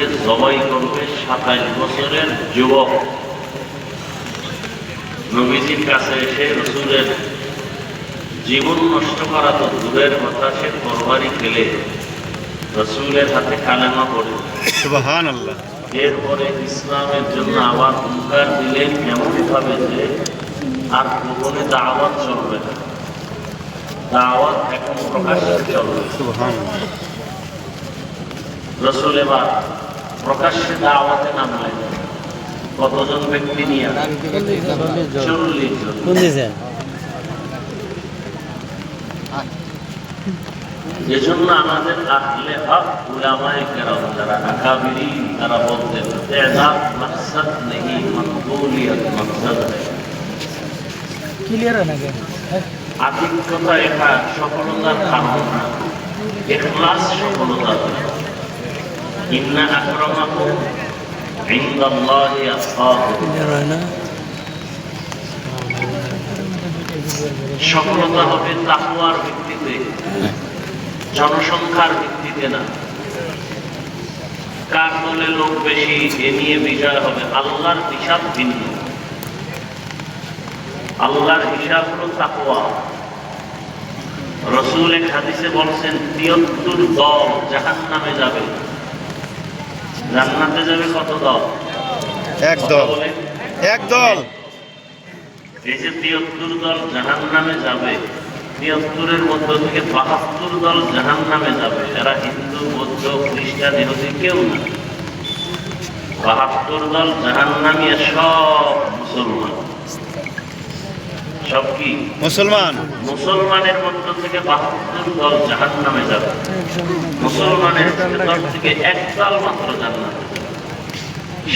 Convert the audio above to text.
রসুলকে জবাই করবে 27 বছরের যুবক। নবীজির কাছে এসে রসুলের জীবন নষ্ট করা তো দূরের কথা, সে তরবারি ফেলে রসুলের হাতে কালেমা পড়ে সুবহানাল্লাহ। এরপরে ইসলামের জন্য আবার হুঙ্কার দিলেন এমন ভাবে যে আর গোপনে দাওয়াত চলবে না, দাওয়াত এখন প্রকাশ্যে চলবে। সুবহানাল্লাহ। রসুল এবার প্রকাশ্যে দাওয়াতে নামলেন। কতজন ব্যক্তি নিয়ে? 40 জন। এজন্য আমাদের আহলে হক উলামায়ে কেরাম যারা আকাবিরিন তারা বলতেন তেজাব মাকসাদ নেহি মকবুলিয়ত মাকসাদ है। ক্লিয়ার হয় না কেন? আতিকতা এটা সফলতার কারণ না, ইখলাস সফলতার কারণ। ইন্না আকরামাকুম ইনদাল্লাহি আতকাকুম। ক্লিয়ার হয় না। সফলতা হবে তাকওয়ার ভিত্তিতে, জনসংখ্যার ভিত্তিতে না। কার দলে লোক বেশি এ নিয়ে বিজয় হবে। আল্লাহর হিসাব ভিন্ন। আল্লাহর হিসাব হলো তাকওয়া। রাসূল এক হাদিসে বলছেন 73 দল জাহান্নামে যাবে, জান্নাতে যাবে কত দল? এক দল। এক দল। এই যে 73 দল জাহান্নামে যাবে, 73-এর মধ্য থেকে 72 দল জাহান্নামে যাবে। এরা হিন্দু, বৌদ্ধ, খ্রিস্টান, ইহুদি কেউ না। 72 দল জাহান্নামী, সব মুসলমান। সব কি? মুসলমান। মুসলমানের মধ্য থেকে 72 দল জাহান্নামে যাবে। মুসলমানের দল থেকে এক দল মাত্র জান্নাতে যাবে।